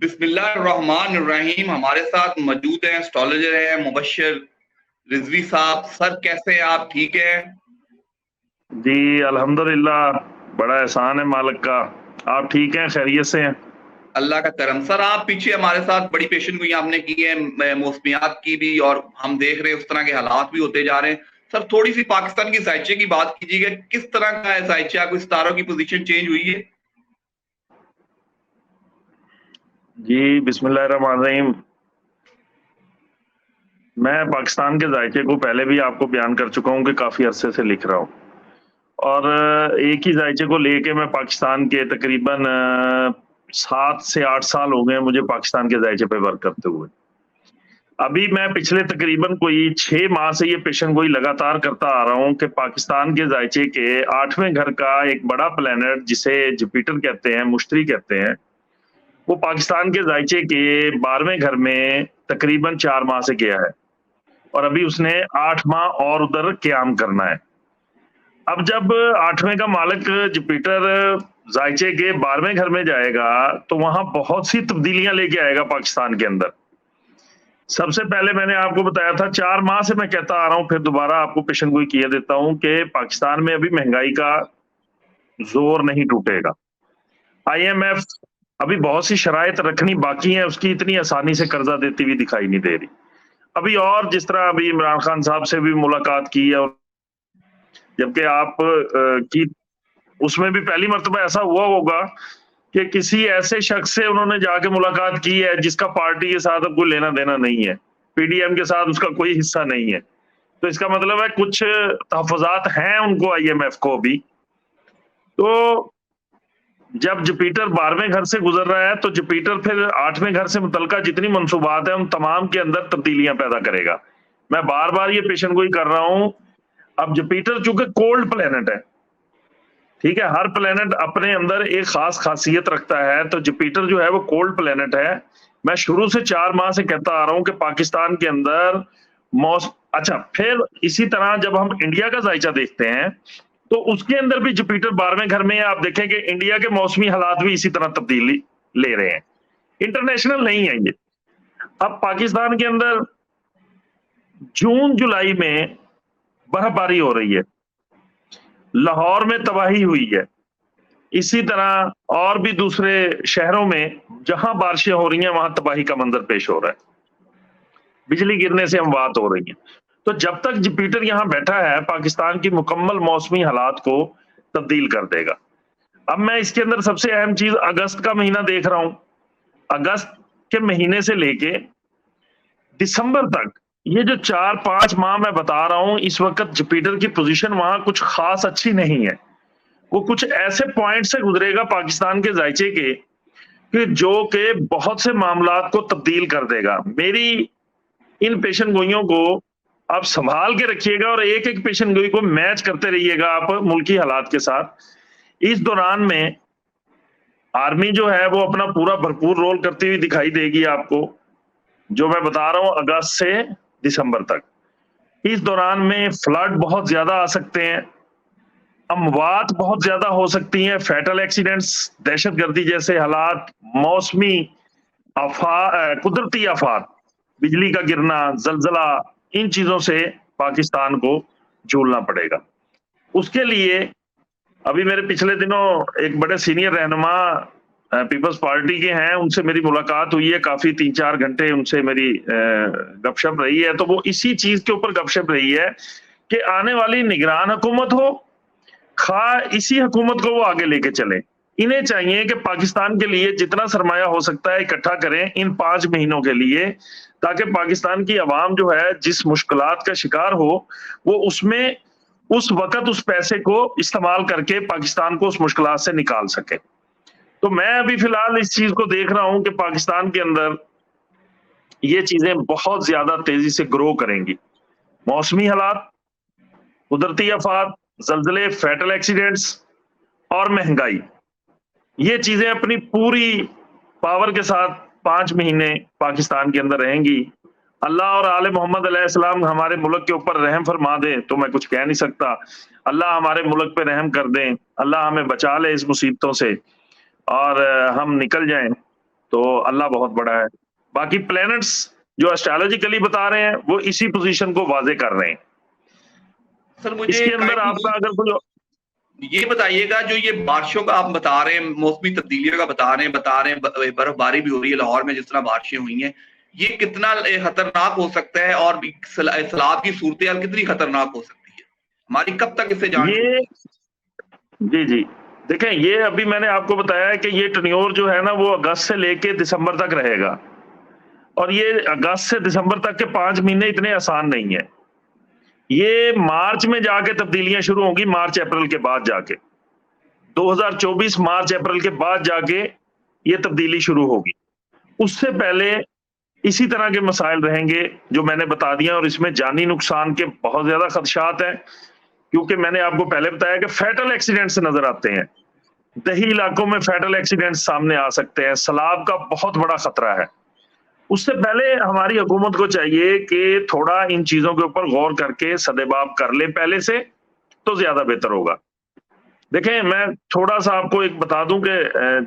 بسم اللہ الرحمن الرحیم. ہمارے ساتھ موجود ہیں اسٹرالوجر ہیں مبشر رضوی صاحب. سر کیسے ہیں آپ؟ ٹھیک ہے جی الحمدللہ، بڑا احسان ہے مالک کا. آپ ٹھیک ہیں؟ خیریت سے ہیں؟ اللہ کا کرم. سر آپ پیچھے ہمارے ساتھ بڑی پیشن گوئی آپ نے کی ہے موسمیات کی بھی، اور ہم دیکھ رہے ہیں اس طرح کے حالات بھی ہوتے جا رہے ہیں. سر تھوڑی سی پاکستان کی ذائچے کی بات کیجیے گا. کس طرح کا ہے ذائچہ؟ کوئی ستاروں کی پوزیشن چینج ہوئی ہے؟ جی بسم اللہ الرحمن الرحیم. میں پاکستان کے ذائقے کو پہلے بھی آپ کو بیان کر چکا ہوں کہ کافی عرصے سے لکھ رہا ہوں، اور ایک ہی ذائقے کو لے کے میں پاکستان کے تقریباً 7 سے 8 سال ہو گئے مجھے پاکستان کے ذائقے پہ ورک کرتے ہوئے. ابھی میں پچھلے تقریباً کوئی 6 ماہ سے یہ پیشن گوئی لگاتار کرتا آ رہا ہوں کہ پاکستان کے ذائقے کے 8ویں گھر کا ایک بڑا پلانٹ جسے جپیٹر کہتے ہیں، مشتری کہتے ہیں، وہ پاکستان کے ذائقے کے 12ویں گھر میں تقریباً 4 ماہ سے گیا ہے، اور ابھی اس نے 8 ماہ اور ادھر قیام کرنا ہے. اب جب 8ویں کا مالک جپیٹر ذائقے کے 12ویں گھر میں جائے گا تو وہاں بہت سی تبدیلیاں لے کے آئے گا پاکستان کے اندر. سب سے پہلے میں نے آپ کو بتایا تھا، 4 ماہ سے میں کہتا آ رہا ہوں، پھر دوبارہ آپ کو پیشن گوئی کیے دیتا ہوں کہ پاکستان میں ابھی مہنگائی کا زور نہیں ٹوٹے گا. آئی ایم ایف ابھی بہت سی شرائط رکھنی باقی ہیں، اس کی اتنی آسانی سے قرضہ دیتی ہوئی دکھائی نہیں دے رہی ابھی. اور جس طرح ابھی عمران خان صاحب سے بھی ملاقات کی ہے، اور جبکہ آپ کی اس میں بھی پہلی مرتبہ ایسا ہوا ہوگا کہ کسی ایسے شخص سے انہوں نے جا کے ملاقات کی ہے جس کا پارٹی کے ساتھ اب کوئی لینا دینا نہیں ہے، پی ڈی ایم کے ساتھ اس کا کوئی حصہ نہیں ہے. تو اس کا مطلب ہے کچھ تحفظات ہیں ان کو، آئی ایم ایف کو بھی. تو جب جپیٹر 12ویں گھر سے گزر رہا ہے تو جپیٹر پھر 8ویں گھر سے متعلقہ جتنی منصوبات ہیں ان تمام کے اندر تبدیلیاں پیدا کرے گا. میں بار بار یہ پیشن گوئی کر رہا ہوں. اب جپیٹر چونکہ کولڈ پلینٹ ہے، ٹھیک ہے، ہر پلینٹ اپنے اندر ایک خاص خاصیت رکھتا ہے، تو جپیٹر جو ہے وہ کولڈ پلینٹ ہے. میں شروع سے 4 ماہ سے کہتا آ رہا ہوں کہ پاکستان کے اندر اچھا، پھر اسی طرح جب ہم انڈیا کا ذائچہ دیکھتے ہیں تو اس کے اندر بھی جپیٹر 12ویں گھر میں آپ دیکھیں کہ انڈیا کے موسمی حالات بھی اسی طرح تبدیلی لے رہے ہیں، انٹرنیشنل نہیں ہے یہ. اب پاکستان کے اندر جون جولائی میں برف باری ہو رہی ہے، لاہور میں تباہی ہوئی ہے، اسی طرح اور بھی دوسرے شہروں میں جہاں بارشیں ہو رہی ہیں وہاں تباہی کا منظر پیش ہو رہا ہے، بجلی گرنے سے اموات ہو رہی ہیں. تو جب تک جپیٹر یہاں بیٹھا ہے پاکستان کی مکمل موسمی حالات کو تبدیل کر دے گا. اب میں اس کے اندر سب سے اہم چیز اگست کا مہینہ دیکھ رہا ہوں. اگست کے مہینے سے لے کے دسمبر تک یہ جو 4-5 ماہ میں بتا رہا ہوں، اس وقت جپیٹر کی پوزیشن وہاں کچھ خاص اچھی نہیں ہے. وہ کچھ ایسے پوائنٹ سے گزرے گا پاکستان کے ذائچے کے کہ جو کہ بہت سے معاملات کو تبدیل کر دے گا. میری ان پیشن گوئیوں کو آپ سنبھال کے رکھیے گا اور ایک ایک پیشن گوئی کو میچ کرتے رہیے گا آپ ملکی حالات کے ساتھ. اس دوران میں آرمی جو ہے وہ اپنا پورا بھرپور رول کرتی ہوئی دکھائی دے گی آپ کو، جو میں بتا رہا ہوں اگست سے دسمبر تک. اس دوران میں فلڈ بہت زیادہ آ سکتے ہیں، اموات بہت زیادہ ہو سکتی ہیں، فیٹل ایکسیڈنٹس، دہشت گردی جیسے حالات، موسمی قدرتی آفات، بجلی کا گرنا، زلزلہ، ان چیزوں سے پاکستان کو جھولنا پڑے گا. اس کے لیے ابھی میرے پچھلے دنوں ایک بڑے سینئر رہنما پیپلز پارٹی کے ہیں، ان سے میری ملاقات ہوئی ہے، کافی 3-4 گھنٹے ان سے میری گپ شپ رہی ہے. تو وہ اسی چیز کے اوپر گپ شپ رہی ہے کہ آنے والی نگران حکومت ہو خواہ اسی حکومت کو وہ آگے لے کے چلیں، انہیں چاہیے کہ پاکستان کے لیے جتنا سرمایہ ہو سکتا ہے اکٹھا کریں ان 5 مہینوں کے لیے، تاکہ پاکستان کی عوام جو ہے جس مشکلات کا شکار ہو وہ اس میں اس وقت اس پیسے کو استعمال کر کے پاکستان کو اس مشکلات سے نکال سکے. تو میں ابھی فی الحال اس چیز کو دیکھ رہا ہوں کہ پاکستان کے اندر یہ چیزیں بہت زیادہ تیزی سے گرو کریں گی. موسمی حالات، قدرتی آفات، زلزلے، فیٹل ایکسیڈنٹس اور مہنگائی، یہ چیزیں اپنی پوری پاور کے ساتھ 5 مہینے پاکستان کے اندر رہیں گی. اللہ اور آل محمد علیہ السلام ہمارے ملک کے اوپر رحم فرما دیں تو میں کچھ کہہ نہیں سکتا. اللہ ہمارے ملک پہ رحم کر دیں، اللہ ہمیں بچا لے اس مصیبتوں سے اور ہم نکل جائیں تو اللہ بہت بڑا ہے. باقی پلینٹس جو اسٹرالوجیکلی بتا رہے ہیں وہ اسی پوزیشن کو واضح کر رہے ہیں. سر اس مجھے کے اندر آپ کا اگر کوئی یہ بتائیے گا، جو یہ بارشوں کا آپ بتا رہے ہیں، موسمی تبدیلیوں کا بتا رہے ہیں، برف باری بھی ہو رہی ہے لاہور میں، جس طرح بارشیں ہوئی ہیں، یہ کتنا خطرناک ہو سکتا ہے اور سیلاب کی صورتحال کتنی خطرناک ہو سکتی ہے ہماری، کب تک اس سے جان جی جی دیکھیں، یہ ابھی میں نے آپ کو بتایا ہے کہ یہ ٹنیور جو ہے نا وہ اگست سے لے کے دسمبر تک رہے گا، اور یہ اگست سے دسمبر تک کے 5 مہینے اتنے آسان نہیں ہیں. یہ مارچ میں جا کے تبدیلیاں شروع ہوں گی، مارچ اپریل کے بعد جا کے 2024 مارچ اپریل کے بعد جا کے یہ تبدیلی شروع ہوگی. اس سے پہلے اسی طرح کے مسائل رہیں گے جو میں نے بتا دیا، اور اس میں جانی نقصان کے بہت زیادہ خدشات ہیں، کیونکہ میں نے آپ کو پہلے بتایا کہ فیٹل ایکسیڈنٹس نظر آتے ہیں. دیہی علاقوں میں فیٹل ایکسیڈنٹس سامنے آ سکتے ہیں، سیلاب کا بہت بڑا خطرہ ہے. اس سے پہلے ہماری حکومت کو چاہیے کہ تھوڑا ان چیزوں کے اوپر غور کر کے سدباب کر لے پہلے سے، تو زیادہ بہتر ہوگا. دیکھیں، میں تھوڑا سا آپ کو ایک بتا دوں کہ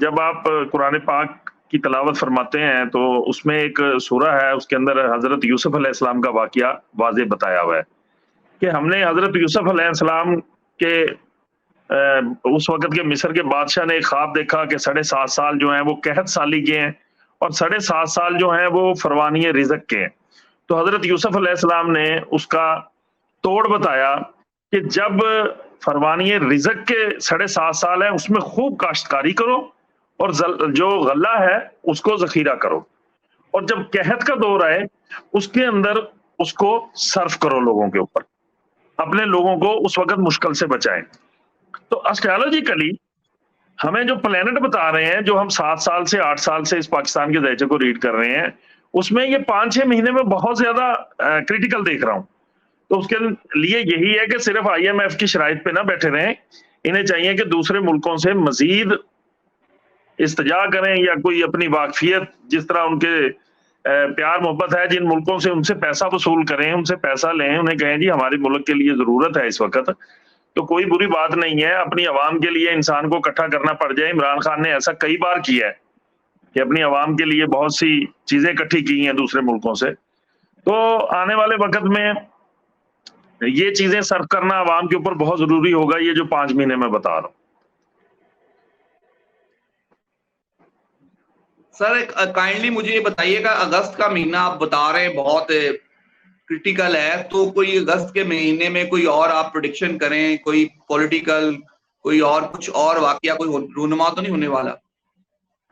جب آپ قرآن پاک کی تلاوت فرماتے ہیں تو اس میں ایک سورہ ہے، اس کے اندر حضرت یوسف علیہ السلام کا واقعہ واضح بتایا ہوا ہے کہ ہم نے حضرت یوسف علیہ السلام کے اس وقت کے مصر کے بادشاہ نے ایک خواب دیکھا کہ 7.5 سال جو ہیں وہ قحط سالی کے ہیں، اور 7.5 سال جو ہیں وہ فروانی رزق کے ہیں. تو حضرت یوسف علیہ السلام نے اس کا توڑ بتایا کہ جب فروانی رزق کے 7.5 سال ہیں اس میں خوب کاشتکاری کرو، اور جو غلہ ہے اس کو ذخیرہ کرو، اور جب قحط کا دور آئے اس کے اندر اس کو صرف کرو لوگوں کے اوپر، اپنے لوگوں کو اس وقت مشکل سے بچائیں. تو اسٹرالوجیکلی ہمیں جو پلانٹ بتا رہے ہیں، جو ہم 7 سال سے 8 سال سے اس پاکستان کے دائچے کو ریڈ کر رہے ہیں، اس میں یہ 5-6 مہینے میں بہت زیادہ کریٹیکل دیکھ رہا ہوں. تو اس کے لیے یہی ہے کہ صرف IMF کی شرائط پہ نہ بیٹھے رہیں، انہیں چاہیے کہ دوسرے ملکوں سے مزید استجا کریں، یا کوئی اپنی واقفیت جس طرح ان کے پیار محبت ہے جن ملکوں سے، ان سے پیسہ وصول کریں، ان سے پیسہ لیں، انہیں کہیں جی ہمارے ملک کے لیے ضرورت ہے اس وقت، تو کوئی بری بات نہیں ہے. اپنی عوام کے لیے انسان کو اکٹھا کرنا پڑ جائے. عمران خان نے ایسا کئی بار کیا ہے کہ اپنی عوام کے لیے بہت سی چیزیں اکٹھی کی ہیں دوسرے ملکوں سے. تو آنے والے وقت میں یہ چیزیں صرف کرنا عوام کے اوپر بہت ضروری ہوگا، یہ جو 5 مہینے میں بتا رہا ہوں. سر کائنڈلی مجھے یہ بتائیے گا، اگست کا مہینہ آپ بتا رہے ہیں بہت کرٹیکل ہے، تو کوئی اگست کے مہینے میں کوئی اور آپ پریڈکشن کریں، کوئی پولیٹیکل، کوئی اور کچھ اور واقعہ، کوئی رونما تو نہیں ہونے والا؟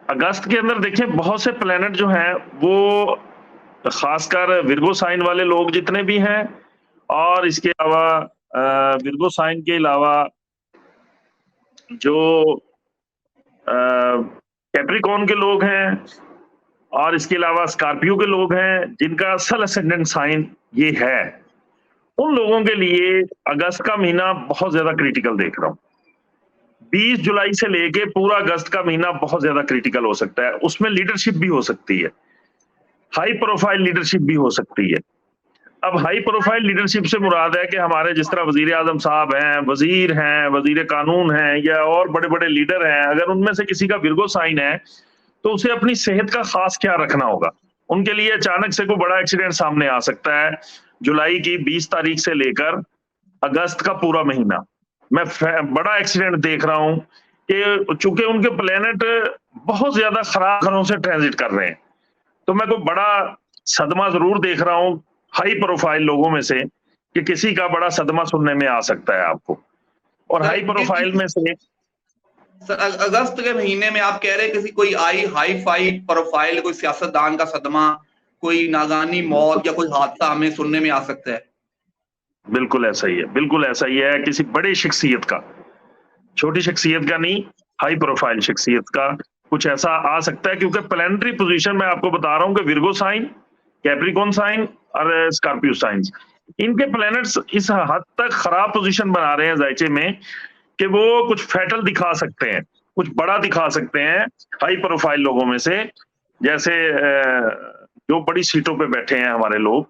اگست کے اندر دیکھیں بہت سے پلانٹ جو ہیں وہ خاص کر ورگو سائن والے لوگ جتنے بھی ہیں، اور اس کے علاوہ ورگو سائن کے علاوہ جو کیپریکون کے لوگ ہیں، اور اس کے علاوہ اسکارپیو کے لوگ ہیں جن کا اصل اسینڈنٹ سائن یہ ہے، ان لوگوں کے لیے اگست کا مہینہ بہت زیادہ کریٹیکل دیکھ رہا ہوں. 20 جولائی سے لے کے پورا اگست کا مہینہ بہت زیادہ کریٹیکل ہو سکتا ہے. اس میں لیڈرشپ بھی ہو سکتی ہے، ہائی پروفائل لیڈرشپ بھی ہو سکتی ہے. اب ہائی پروفائل لیڈرشپ سے مراد ہے کہ ہمارے جس طرح وزیر اعظم صاحب ہیں، وزیر ہیں، وزیر قانون ہیں، یا اور بڑے بڑے لیڈر ہیں، اگر ان میں سے کسی کا ورگو سائن ہے تو اسے اپنی صحت کا خاص خیال رکھنا ہوگا. ان کے لیے اچانک سے کوئی بڑا ایکسیڈنٹ سامنے آ سکتا ہے. جولائی کی 20 تاریخ سے لے کر اگست کا پورا مہینہ میں بڑا ایکسیڈنٹ دیکھ رہا ہوں کہ چونکہ ان کے پلانٹ بہت زیادہ خراب گھروں سے ٹرانزٹ کر رہے ہیں، تو میں کوئی بڑا صدمہ ضرور دیکھ رہا ہوں ہائی پروفائل لوگوں میں سے، کہ کسی کا بڑا صدمہ سننے میں آ سکتا ہے آپ کو. اور ہائی پروفائل میں سے اگست کے مہینے میں آپ کہہ رہے کسی کوئی ہائی فائی پروفائل، کوئی سیاستدان کا صدمہ، کوئی ناگہانی موت یا کوئی حادثہ ہمیں سننے میں آ سکتا ہے؟ بالکل ایسا ہی ہے، بالکل ایسا ہی ہے. کسی بڑی شخصیت کا، چھوٹی شخصیت کا نہیں، ہائی پروفائل شخصیت کا کچھ ایسا آ سکتا ہے. کیونکہ پلانٹری پوزیشن میں آپ کو بتا رہا ہوں کہ ورگو سائن، کیپریکون سائن اور اسکارپیو سائنز، ان کے پلانٹس اس حد تک خراب پوزیشن بنا رہے ہیں ذائچے میں کہ وہ کچھ فیٹل دکھا سکتے ہیں، کچھ بڑا دکھا سکتے ہیں ہائی پروفائل لوگوں میں سے. جیسے جو بڑی سیٹوں پہ بیٹھے ہیں ہمارے لوگ،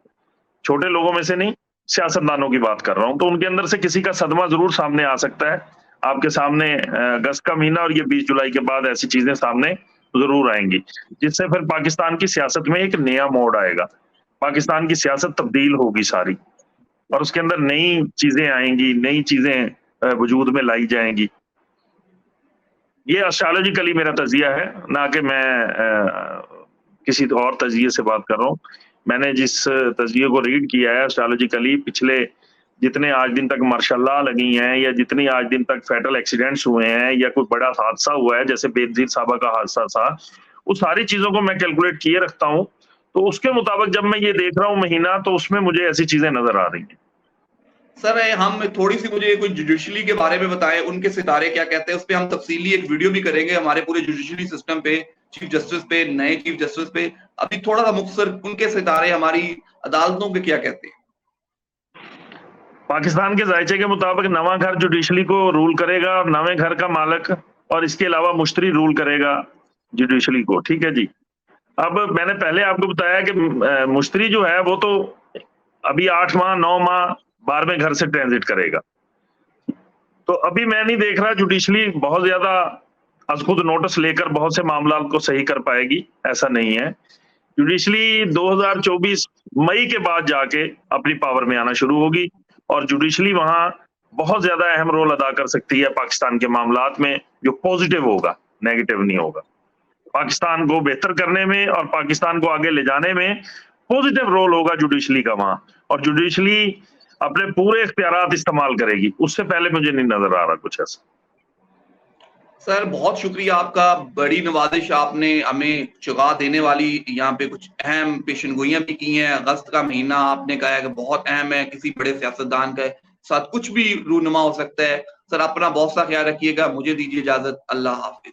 چھوٹے لوگوں میں سے نہیں، سیاستدانوں کی بات کر رہا ہوں، تو ان کے اندر سے کسی کا صدمہ ضرور سامنے آ سکتا ہے. آپ کے سامنے اگست کا مہینہ اور یہ 20 جولائی کے بعد ایسی چیزیں سامنے ضرور آئیں گی، جس سے پھر پاکستان کی سیاست میں ایک نیا موڑ آئے گا، پاکستان کی سیاست تبدیل ہوگی ساری، اور اس کے اندر نئی چیزیں آئیں گی، نئی چیزیں وجود میں لائی جائیں گی. یہ اسٹرالوجیکلی میرا تجزیہ ہے، نہ کہ میں کسی اور تجزیے سے بات کر رہا ہوں. میں نے جس تجزیے کو ریڈ کیا ہے اسٹرالوجیکلی، پچھلے جتنے آج دن تک ماشاء اللہ لگی ہیں، یا جتنی آج دن تک فیٹل ایکسیڈنٹس ہوئے ہیں، یا کوئی بڑا حادثہ ہوا ہے جیسے بینظیر صاحبہ کا حادثہ تھا، وہ ساری چیزوں کو میں کیلکولیٹ کیے رکھتا ہوں. تو اس کے مطابق جب میں یہ دیکھ رہا ہوں مہینہ، تو اس میں مجھے ایسی چیزیں نظر آ رہی ہیں. سر ہم تھوڑی سی مجھے کوئی جوڈیشلی کے بارے میں بتائیں، ان کے ستارے کیا کہتے ہیں، اس پہ ہم تفصیلی ایک ویڈیو بھی کریں گے ہمارے پورے جوڈیشلی سسٹم پہ، چیف جسٹس پہ، نئے چیف جسٹس پہ. ابھی تھوڑا سا مختصر ان کے ستارے ہماری عدالتوں کے کیا کہتے ہیں. پاکستان کے ذائچے کے مطابق نواں گھر جوڈیشلی کو رول کرے گا، اور نویں گھر کا مالک، اور اس کے علاوہ مشتری رول کرے گا جوڈیشلی کو. ٹھیک ہے جی. اب میں نے پہلے آپ کو بتایا کہ مشتری جو ہے وہ تو ابھی 8 ماہ 9 ماہ 12ویں گھر سے ٹرانزٹ کرے گا. تو ابھی میں نہیں دیکھ رہا جوڈیشلی بہت زیادہ از خود نوٹس لے کر بہت سے معاملات کو صحیح کر پائے گی، ایسا نہیں ہے. جوڈیشلی 2024 مئی کے بعد جا کے اپنی پاور میں آنا شروع ہوگی، اور جوڈیشلی وہاں بہت زیادہ اہم رول ادا کر سکتی ہے پاکستان کے معاملات میں، جو پوزیٹیو ہوگا، نیگیٹو نہیں ہوگا. پاکستان کو بہتر کرنے میں اور پاکستان کو آگے لے جانے میں پوزیٹیو رول ہوگا جوڈیشلی کا وہاں، اور جوڈیشلی اپنے پورے اختیارات استعمال کرے گی. اس سے پہلے مجھے نہیں نظر آ رہا کچھ ایسا. سر بہت شکریہ آپ کا، بڑی نوازش آپ نے ہمیں چگا دینے والی یہاں پہ کچھ اہم پیشن گوئیاں بھی کی ہیں. اگست کا مہینہ آپ نے کہا ہے کہ بہت اہم ہے، کسی بڑے سیاستدان کے ساتھ کچھ بھی رونما ہو سکتا ہے. سر اپنا بہت سا خیال رکھیے گا. مجھے دیجیے اجازت. اللہ حافظ.